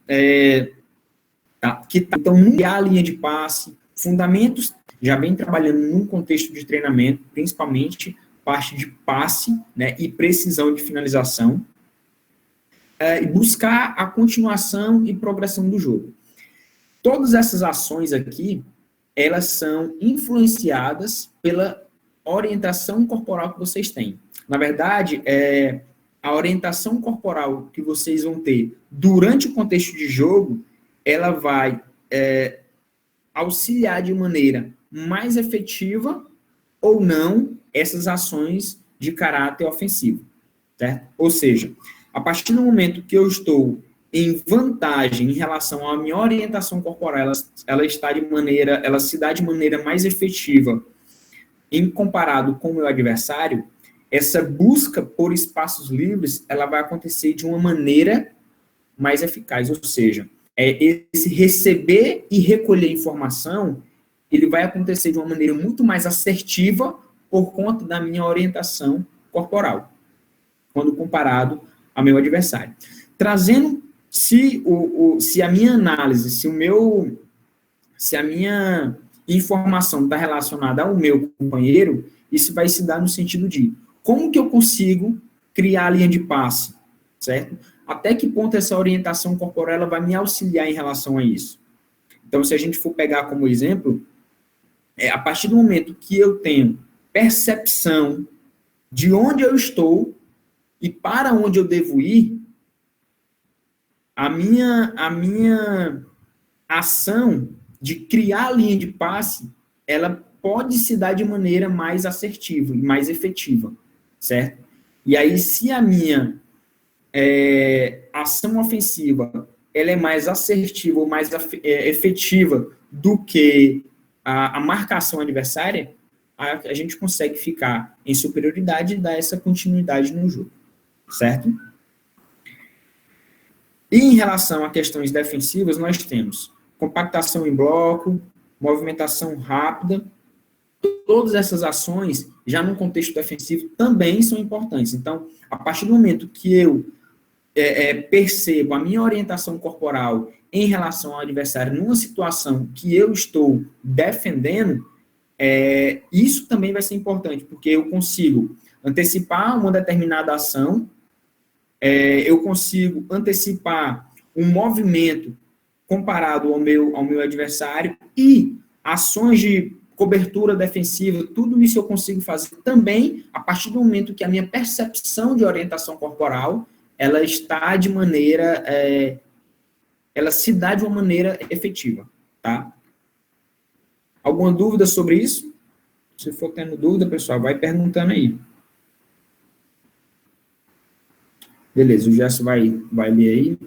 então, criar a linha de passe, fundamentos, já vem trabalhando num contexto de treinamento, principalmente parte de passe, né, e precisão de finalização, e buscar a continuação e progressão do jogo. Todas essas ações aqui, elas são influenciadas pela orientação corporal que vocês têm. Na verdade, a orientação corporal que vocês vão ter durante o contexto de jogo, ela vai auxiliar de maneira mais efetiva ou não essas ações de caráter ofensivo, certo? Ou seja, a partir do momento que eu estou em vantagem em relação à minha orientação corporal, ela se dá de maneira mais efetiva em comparado com o meu adversário, essa busca por espaços livres, ela vai acontecer de uma maneira mais eficaz, ou seja, esse receber e recolher informação, ele vai acontecer de uma maneira muito mais assertiva por conta da minha orientação corporal, quando comparado ao meu adversário. Trazendo, se a minha análise, se a minha informação está relacionada ao meu companheiro, isso vai se dar no sentido de como que eu consigo criar a linha de passe, certo? Até que ponto essa orientação corporal ela vai me auxiliar em relação a isso? Então, se a gente for pegar como exemplo, a partir do momento que eu tenho percepção de onde eu estou e para onde eu devo ir, a minha ação de criar a linha de passe, ela pode se dar de maneira mais assertiva e mais efetiva, certo? E aí, se a minha ação ofensiva ela é mais assertiva ou mais efetiva do que a marcação adversária, a gente consegue ficar em superioridade e dar essa continuidade no jogo, certo? E em relação a questões defensivas, nós temos compactação em bloco, movimentação rápida. Todas essas ações, já no contexto defensivo, também são importantes. Então, a partir do momento que eu percebo a minha orientação corporal em relação ao adversário numa situação que eu estou defendendo, isso também vai ser importante, porque eu consigo antecipar uma determinada ação, eu consigo antecipar um movimento comparado ao meu adversário e ações de cobertura defensiva, tudo isso eu consigo fazer também a partir do momento que a minha percepção de orientação corporal, ela está de maneira, ela se dá de uma maneira efetiva, tá? Alguma dúvida sobre isso? Se for tendo dúvida, pessoal, vai perguntando aí. Beleza, o Gerson vai ler aí.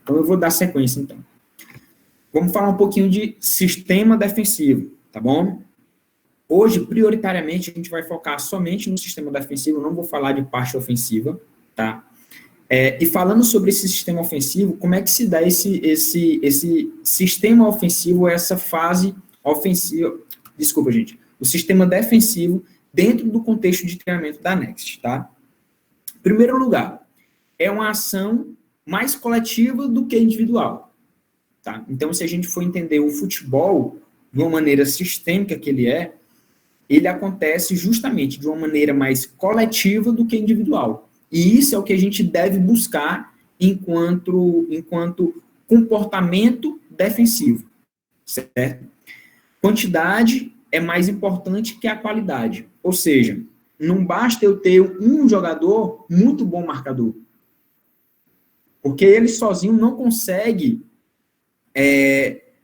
Então, eu vou dar sequência, então. Vamos falar um pouquinho de sistema defensivo, tá bom? Hoje, prioritariamente, a gente vai focar somente no sistema defensivo, não vou falar de parte ofensiva, tá? E falando sobre esse sistema ofensivo, como é que se dá esse sistema ofensivo, essa fase ofensiva, desculpa, gente, o sistema defensivo dentro do contexto de treinamento da Next, tá? Em primeiro lugar, é uma ação mais coletiva do que individual, tá? Então, se a gente for entender o futebol de uma maneira sistêmica que ele acontece justamente de uma maneira mais coletiva do que individual. E isso é o que a gente deve buscar enquanto comportamento defensivo, certo? Quantidade é mais importante que a qualidade. Ou seja, não basta eu ter um jogador muito bom marcador, porque ele sozinho não consegue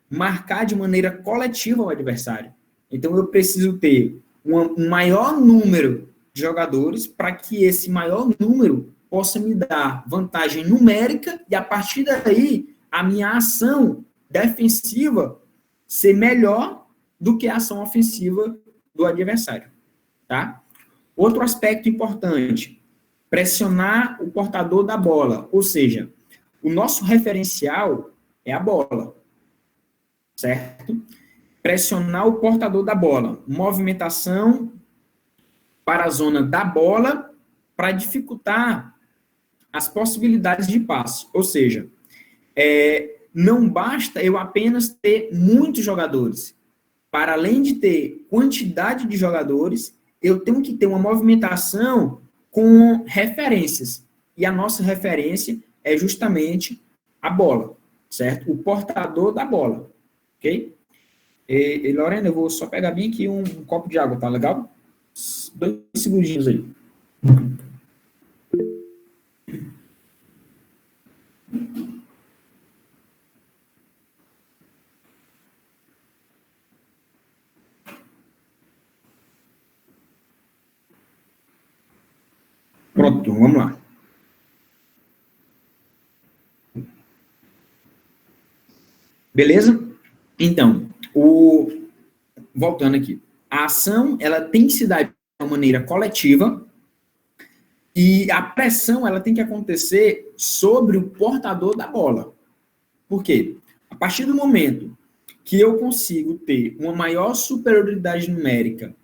marcar de maneira coletiva o adversário. Então, eu preciso ter um maior número de jogadores para que esse maior número possa me dar vantagem numérica e, a partir daí, a minha ação defensiva ser melhor do que a ação ofensiva do adversário, tá? Outro aspecto importante, pressionar o portador da bola, ou seja, o nosso referencial é a bola, certo? Pressionar o portador da bola, movimentação para a zona da bola para dificultar as possibilidades de passe. Ou seja, Não basta eu apenas ter muitos jogadores. Para além de ter quantidade de jogadores, eu tenho que ter uma movimentação com referências. E a nossa referência é justamente a bola, certo? O portador da bola, ok? E Lorena, eu vou só pegar bem aqui um copo de água, tá legal? 2 segundinhos aí. Pronto, vamos lá. Beleza? Então, voltando aqui. A ação, ela tem que se dar de uma maneira coletiva e a pressão, ela tem que acontecer sobre o portador da bola. Por quê? A partir do momento que eu consigo ter uma maior superioridade numérica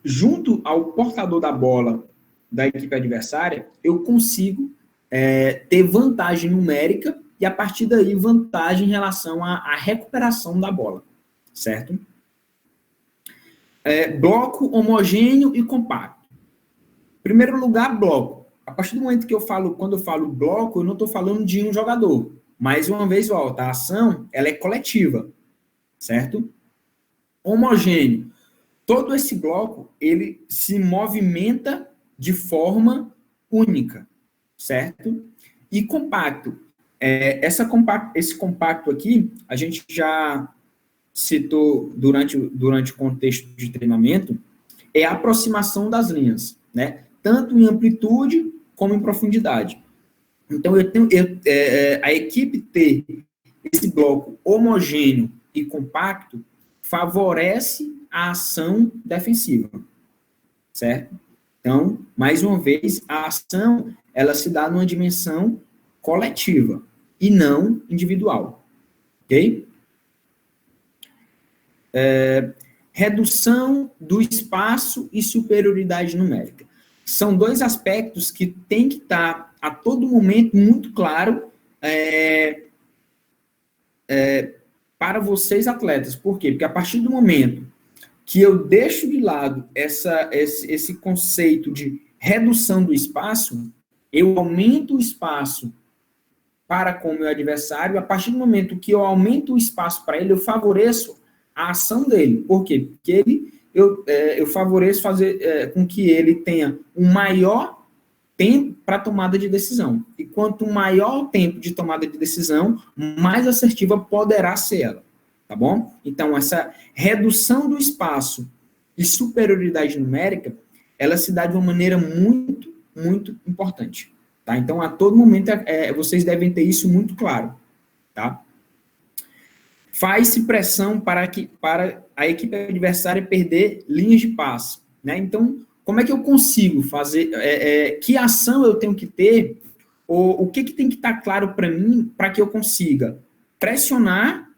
junto ao portador da bola da equipe adversária, eu consigo ter vantagem numérica e, a partir daí, vantagem em relação à recuperação da bola, certo? Bloco homogêneo e compacto. Em primeiro lugar, bloco. A partir do momento que quando eu falo bloco, eu não estou falando de um jogador. Mais uma vez, volta, a ação, ela é coletiva, certo? Homogêneo. Todo esse bloco, ele se movimenta de forma única, certo? E compacto. Esse compacto aqui, a gente já citou durante o contexto de treinamento, é a aproximação das linhas, né? Tanto em amplitude como em profundidade. Então, a equipe ter esse bloco homogêneo e compacto favorece a ação defensiva, certo? Então, mais uma vez, a ação, ela se dá numa dimensão coletiva e não individual, ok? Redução do espaço e superioridade numérica. São 2 aspectos que tem que estar a todo momento muito claro para vocês atletas. Por quê? Porque a partir do momento que eu deixo de lado esse conceito de redução do espaço, eu aumento o espaço para com o meu adversário, a partir do momento que eu aumento o espaço para ele, eu favoreço a ação dele. Por quê? Porque eu favoreço fazer com que ele tenha um maior tempo para tomada de decisão. E quanto maior o tempo de tomada de decisão, mais assertiva poderá ser ela. Tá bom? Então, essa redução do espaço e superioridade numérica, ela se dá de uma maneira muito, muito importante. Tá? Então, a todo momento, vocês devem ter isso muito claro. Tá? Faz-se pressão para a equipe adversária perder linhas de passe. Né? Então, como é que eu consigo fazer? Que ação eu tenho que ter? Ou o que tem que estar claro para mim para que eu consiga pressionar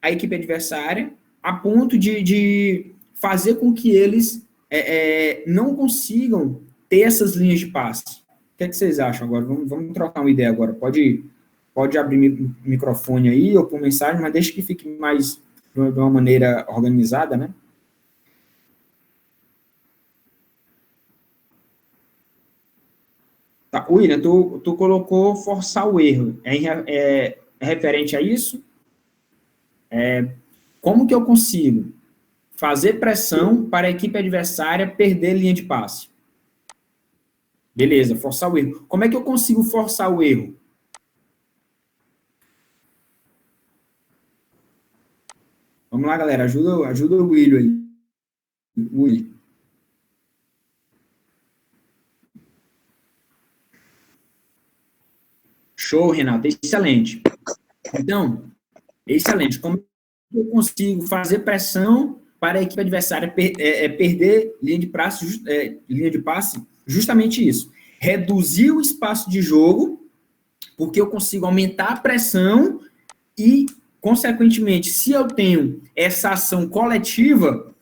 a equipe adversária a ponto de fazer com que eles não consigam ter essas linhas de passe. O que vocês acham agora? Vamos trocar uma ideia agora. Pode abrir o microfone aí ou por mensagem, mas deixa que fique mais de uma maneira organizada, né? Tá, William, tu colocou forçar o erro. É referente a isso? Como que eu consigo fazer pressão para a equipe adversária perder linha de passe? Beleza, forçar o erro. Como é que eu consigo forçar o erro? Vamos lá, galera. Ajuda o William aí. William. Show, Renato. Excelente. Então, excelente. Como eu consigo fazer pressão para a equipe adversária perder linha de passe? Justamente isso. Reduzir o espaço de jogo, porque eu consigo aumentar a pressão e, consequentemente, se eu tenho essa ação coletiva,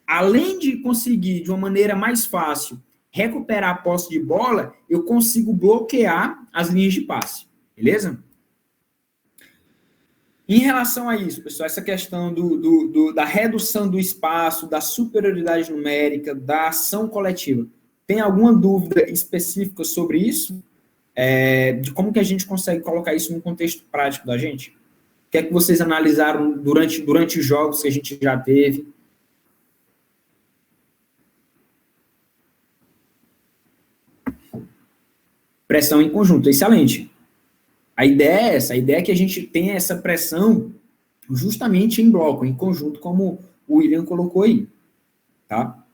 além de conseguir, de uma maneira mais fácil, recuperar a posse de bola, eu consigo bloquear as linhas de passe, beleza? Em relação a isso, pessoal, essa questão da redução do espaço, da superioridade numérica, da ação coletiva, tem alguma dúvida específica sobre isso? De como que a gente consegue colocar isso no contexto prático da gente? O que é que vocês analisaram durante os jogos que a gente já teve? Pressão em conjunto, excelente. A ideia é essa, a ideia é que a gente tenha essa pressão justamente em bloco, em conjunto, como o William colocou aí, tá?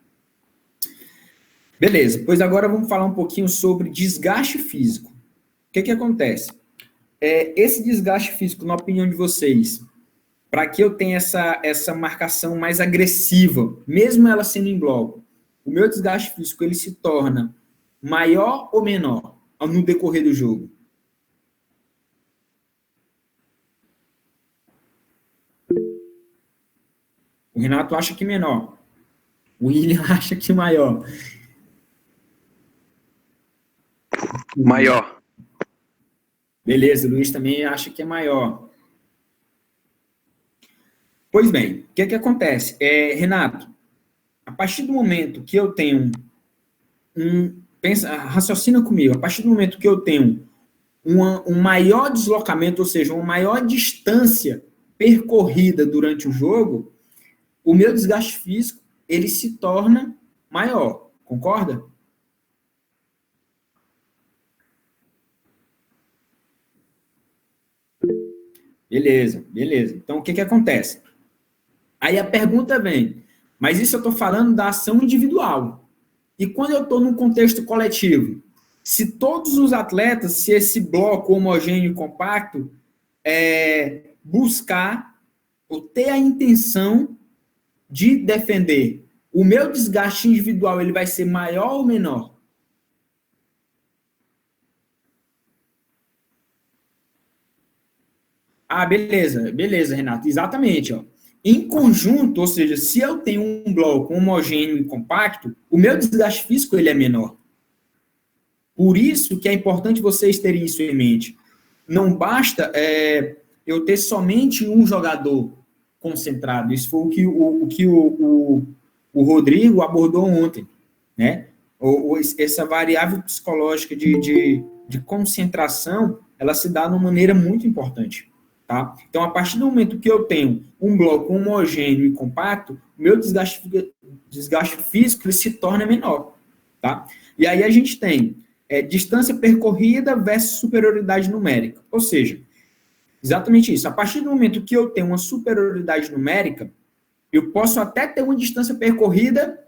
Beleza, pois agora vamos falar um pouquinho sobre desgaste físico. O que acontece? Esse desgaste físico, na opinião de vocês, para que eu tenha essa marcação mais agressiva, mesmo ela sendo em bloco, o meu desgaste físico, ele se torna maior ou menor no decorrer do jogo? O Renato acha que menor. O William acha que maior. Maior. Beleza, o Luiz também acha que é maior. Pois bem, o que acontece? Renato, a partir do momento que eu tenho raciocina comigo, a partir do momento que eu tenho um maior deslocamento, ou seja, uma maior distância percorrida durante o jogo, o meu desgaste físico, ele se torna maior, concorda? Beleza. Então, o que acontece? Aí a pergunta vem, mas isso eu estou falando da ação individual. E quando eu estou num contexto coletivo, se todos os atletas, se esse bloco homogêneo e compacto, buscar ou ter a intenção de defender, o meu desgaste individual, ele vai ser maior ou menor? Ah, beleza, Renato, exatamente, ó. Em conjunto, ou seja, se eu tenho um bloco homogêneo e compacto, o meu desgaste físico, ele é menor. Por isso que é importante vocês terem isso em mente. Não basta eu ter somente um jogador concentrado. Isso foi o que o Rodrigo abordou ontem, né? Essa variável psicológica de concentração, ela se dá de uma maneira muito importante, tá? Então, a partir do momento que eu tenho um bloco homogêneo e compacto, o meu desgaste físico ele se torna menor, tá? E aí a gente tem distância percorrida versus superioridade numérica. Ou seja, exatamente isso. A partir do momento que eu tenho uma superioridade numérica, eu posso até ter uma distância percorrida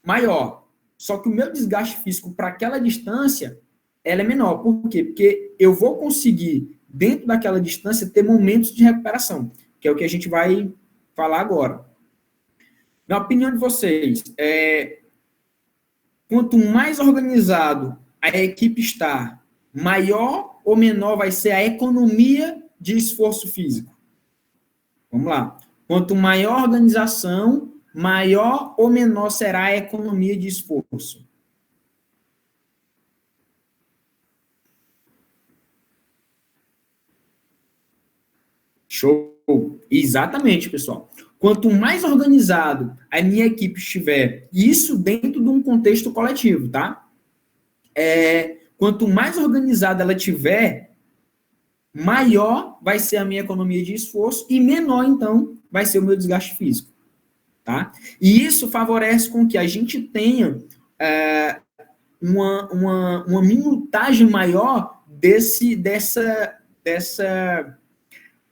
maior. Só que o meu desgaste físico para aquela distância, ela é menor. Por quê? Porque eu vou conseguir, dentro daquela distância, ter momentos de recuperação, que é o que a gente vai falar agora. Na opinião de vocês, quanto mais organizado a equipe está, maior ou menor vai ser a economia de esforço físico? Vamos lá. Quanto maior a organização, maior ou menor será a economia de esforço? Show! Exatamente, pessoal. Quanto mais organizado a minha equipe estiver, isso dentro de um contexto coletivo, tá? Quanto mais organizada ela tiver, maior vai ser a minha economia de esforço e menor, então, vai ser o meu desgaste físico, tá? E isso favorece com que a gente tenha uma minutagem maior dessa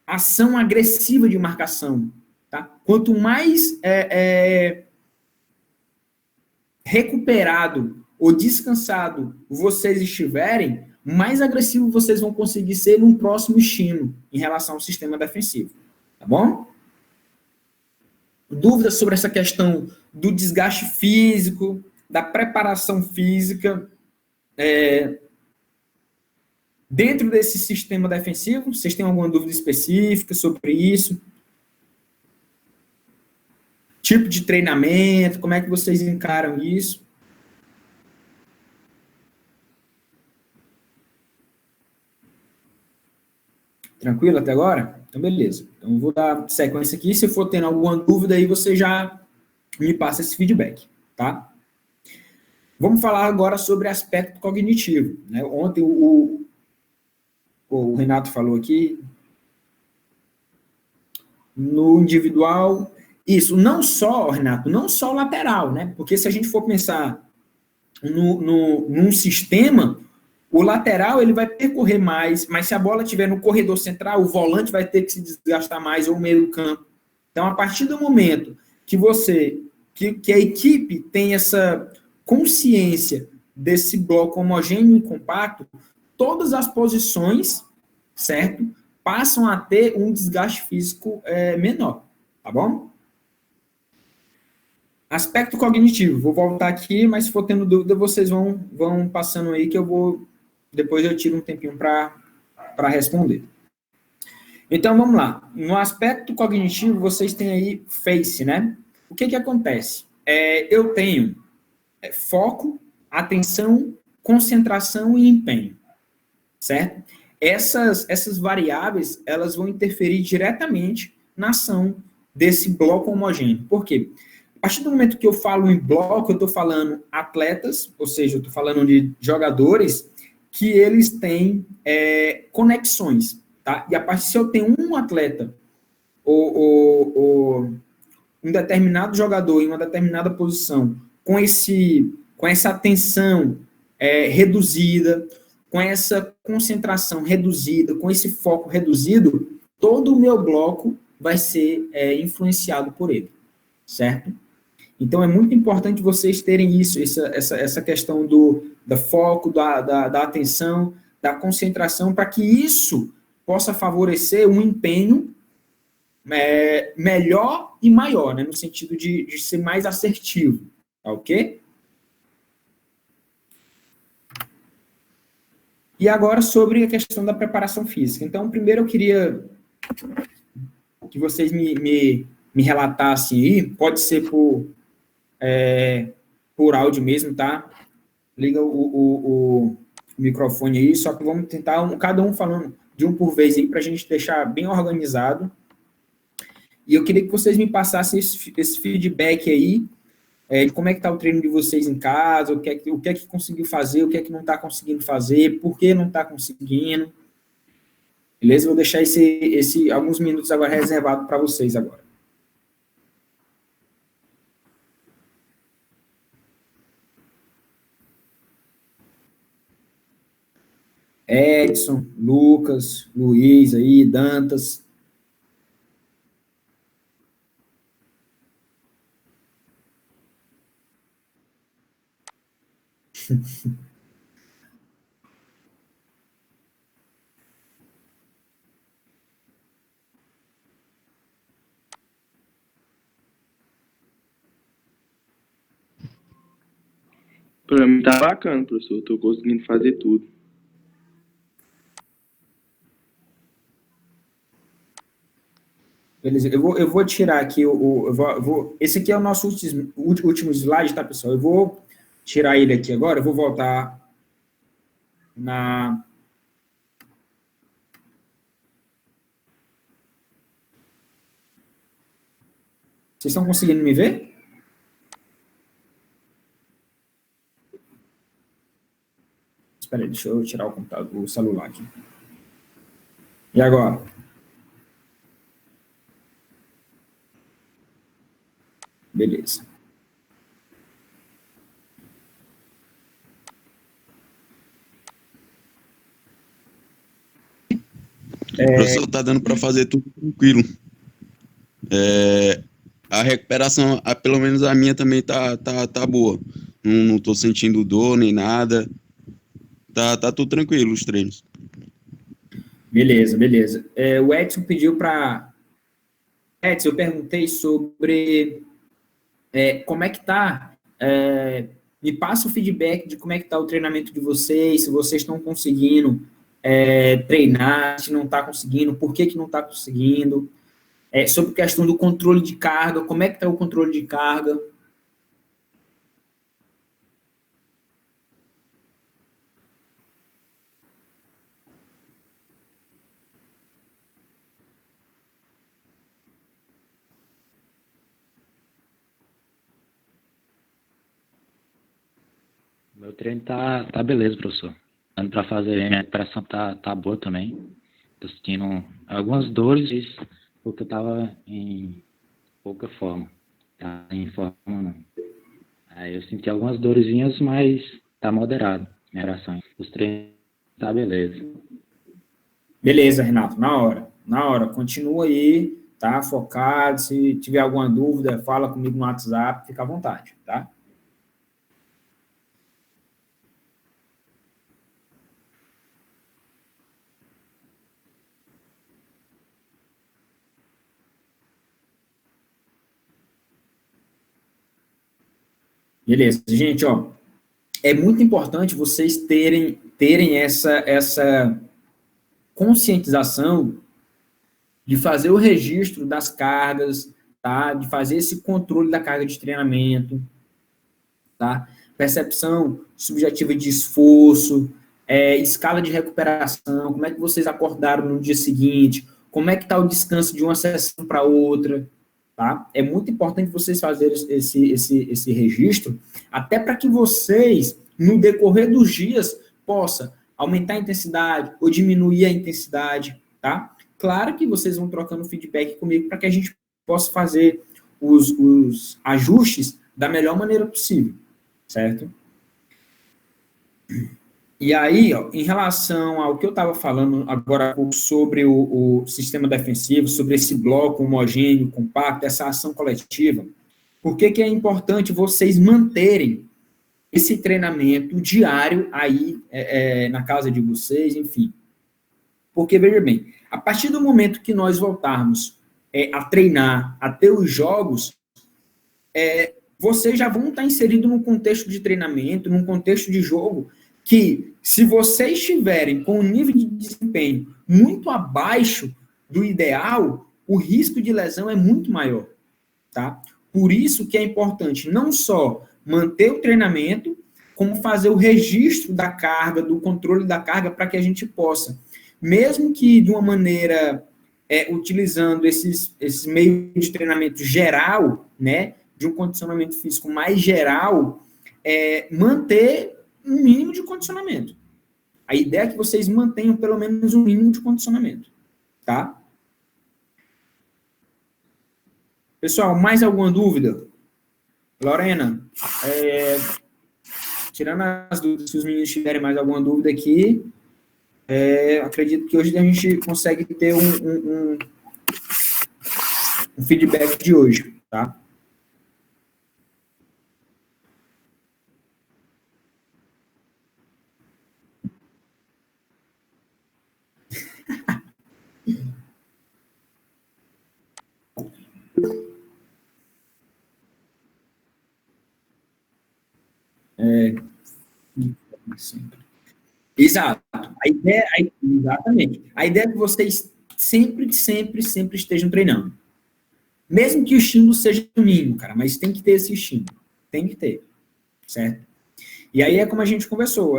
ação agressiva de marcação, tá? Quanto mais recuperado ou descansado vocês estiverem, mais agressivo vocês vão conseguir ser num próximo estímulo em relação ao sistema defensivo, tá bom? Dúvidas sobre essa questão do desgaste físico, da preparação física, dentro desse sistema defensivo? Vocês têm alguma dúvida específica sobre isso? Tipo de treinamento, como é que vocês encaram isso? Tranquilo até agora? Então, beleza. Então, eu vou dar sequência aqui. Se for tendo alguma dúvida aí, você já me passa esse feedback, tá? Vamos falar agora sobre aspecto cognitivo, né? Ontem o Renato falou aqui, no individual, isso, não só, Renato, não só o lateral, né? Porque se a gente for pensar num sistema, o lateral ele vai percorrer mais, mas se a bola estiver no corredor central, o volante vai ter que se desgastar mais, ou o meio do campo. Então, a partir do momento que a equipe tem essa consciência desse bloco homogêneo e compacto, todas as posições, certo? Passam a ter um desgaste físico menor, tá bom? Aspecto cognitivo, vou voltar aqui, mas se for tendo dúvida, vocês vão passando aí que depois eu tiro um tempinho para responder. Então, vamos lá. No aspecto cognitivo, vocês têm aí FACE, né? O que acontece? Eu tenho foco, atenção, concentração e empenho, certo? Essas variáveis, elas vão interferir diretamente na ação desse bloco homogêneo. Por quê? A partir do momento que eu falo em bloco, eu estou falando atletas, ou seja, eu estou falando de jogadores que eles têm conexões, tá? E a partir se eu tenho um atleta ou um determinado jogador em uma determinada posição com essa atenção reduzida, com essa concentração reduzida, com esse foco reduzido, todo o meu bloco vai ser influenciado por ele, certo? Então, é muito importante vocês terem isso, essa questão do foco, da atenção, da concentração, para que isso possa favorecer um empenho melhor e maior, né, no sentido de ser mais assertivo, tá ok? E agora sobre a questão da preparação física. Então, primeiro eu queria que vocês me relatassem aí, pode ser por áudio mesmo, tá? Liga o microfone aí, só que vamos tentar cada um falando de um por vez aí, para a gente deixar bem organizado. E eu queria que vocês me passassem esse feedback aí, de como é que está o treino de vocês em casa, o que é que conseguiu fazer, o que é que não está conseguindo fazer, por que não está conseguindo. Beleza? Vou deixar alguns minutos agora reservado para vocês agora. Edson, Lucas, Luiz aí, Dantas. Pra mim tá bacana, professor. Eu tô conseguindo fazer tudo. Beleza, eu vou tirar aqui, esse aqui é o nosso último slide, tá, pessoal? Eu vou tirar ele aqui agora, eu vou voltar na... Vocês estão conseguindo me ver? Espera aí, deixa eu tirar o computador, o celular aqui. E agora? Beleza. Professor, tá dando para fazer tudo tranquilo. A recuperação, pelo menos a minha também tá boa. Não tô sentindo dor nem nada. Tá tudo tranquilo os treinos. Beleza, beleza. O Edson pediu para... Edson, eu perguntei sobre como é que tá... me passa o feedback de como é que tá o treinamento de vocês, se vocês estão conseguindo treinar, se não está conseguindo, por que não está conseguindo. Sobre a questão do controle de carga, como é que está o controle de carga. Meu treino tá beleza, professor. Dando pra fazer, minha recuperação tá boa também. Tô sentindo algumas dores, porque eu tava em pouca forma. Tá em forma, não. Aí eu senti algumas dorezinhas, mas tá moderado minha reação. Os treinos tá beleza. Beleza, Renato, na hora. Na hora. Continua aí, tá? Focado. Se tiver alguma dúvida, fala comigo no WhatsApp, fica à vontade, tá? Beleza, gente, ó. É muito importante vocês terem essa conscientização de fazer o registro das cargas, tá? De fazer esse controle da carga de treinamento, tá? Percepção subjetiva de esforço, escala de recuperação, como é que vocês acordaram no dia seguinte, como é que está o descanso de uma sessão para outra, tá? É muito importante vocês fazerem esse registro, até para que vocês, no decorrer dos dias, possa aumentar a intensidade ou diminuir a intensidade, tá? Claro que vocês vão trocando feedback comigo para que a gente possa fazer os ajustes da melhor maneira possível, certo? E aí, ó, em relação ao que eu estava falando agora sobre o sistema defensivo, sobre esse bloco homogêneo, compacto, essa ação coletiva, por que é importante vocês manterem esse treinamento diário aí na casa de vocês, enfim? Porque, veja bem, a partir do momento que nós voltarmos a treinar, a ter os jogos, vocês já vão estar inseridos num contexto de treinamento, num contexto de jogo, que se vocês estiverem com um nível de desempenho muito abaixo do ideal, o risco de lesão é muito maior, tá? Por isso que é importante não só manter o treinamento, como fazer o registro da carga, do controle da carga, para que a gente possa, mesmo que de uma maneira utilizando esses meios de treinamento geral, né, de um condicionamento físico mais geral, manter um mínimo de condicionamento. A ideia é que vocês mantenham pelo menos um mínimo de condicionamento, tá? Pessoal, mais alguma dúvida? Lorena, tirando as dúvidas, se os meninos tiverem mais alguma dúvida aqui, acredito que hoje a gente consegue ter um feedback de hoje, tá? Sempre. Exato. Exatamente. A ideia é que vocês sempre estejam treinando. Mesmo que o estímulo seja mínimo, cara, mas tem que ter esse estímulo. Tem que ter, certo? E aí é como a gente conversou.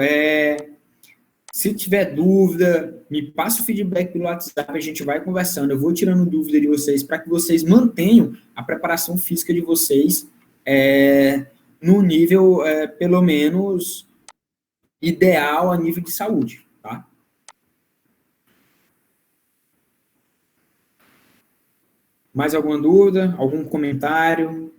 Se tiver dúvida, me passa o feedback pelo WhatsApp, a gente vai conversando. Eu vou tirando dúvida de vocês para que vocês mantenham a preparação física de vocês no nível, pelo menos, ideal a nível de saúde, tá? Mais alguma dúvida? Algum comentário?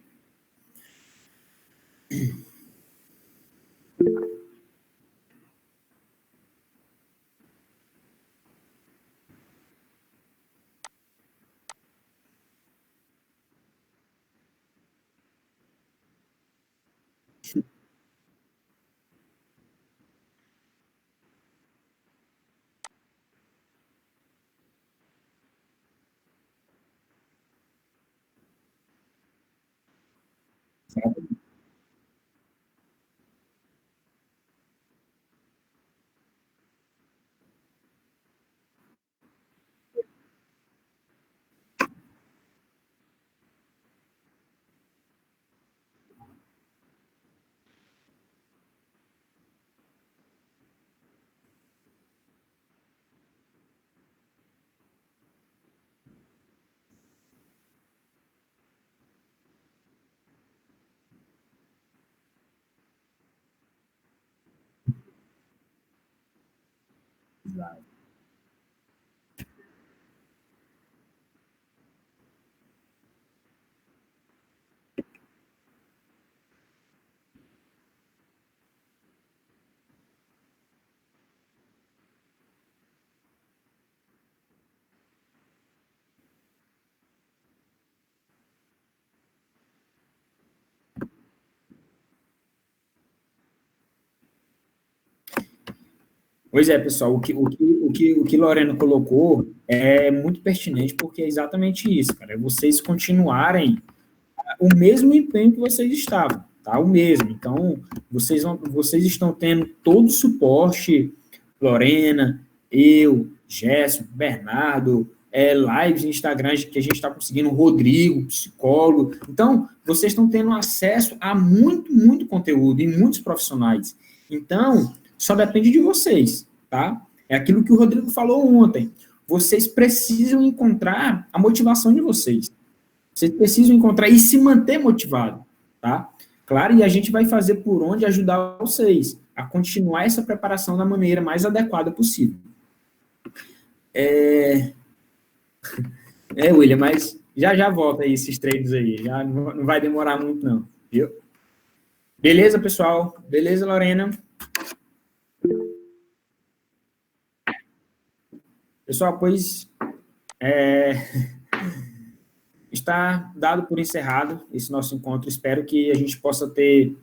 Exato. Pois é, pessoal, o que Lorena colocou é muito pertinente, porque é exatamente isso, cara, é vocês continuarem o mesmo empenho que vocês estavam, tá? O mesmo. Então, vocês estão tendo todo o suporte, Lorena, eu, Gerson, Bernardo, lives no Instagram que a gente está conseguindo, Rodrigo, psicólogo. Então, vocês estão tendo acesso a muito, muito conteúdo e muitos profissionais. Então, só depende de vocês, tá? É aquilo que o Rodrigo falou ontem. Vocês precisam encontrar a motivação de vocês. Vocês precisam encontrar e se manter motivado, tá? Claro, e a gente vai fazer por onde ajudar vocês a continuar essa preparação da maneira mais adequada possível. William, mas já volta aí esses treinos aí, já não vai demorar muito não, viu? Beleza, pessoal? Beleza, Lorena? Pessoal, pois está dado por encerrado esse nosso encontro. Espero que a gente possa ter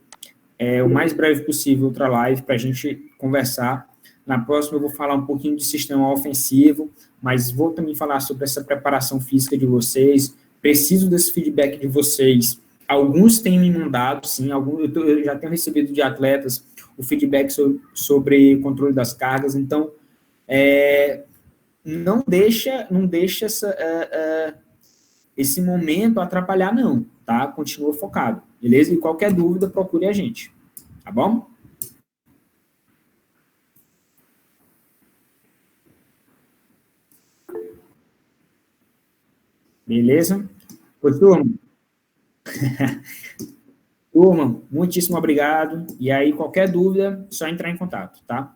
o mais breve possível outra live para a gente conversar. Na próxima eu vou falar um pouquinho de sistema ofensivo, mas vou também falar sobre essa preparação física de vocês. Preciso desse feedback de vocês. Alguns têm me mandado, sim, eu já tenho recebido de atletas o feedback sobre controle das cargas, então não deixa esse momento atrapalhar, não, tá? Continua focado, beleza? E qualquer dúvida, procure a gente, tá bom? Beleza? Pois, turma. Turma, muitíssimo obrigado. E aí, qualquer dúvida, só entrar em contato, tá?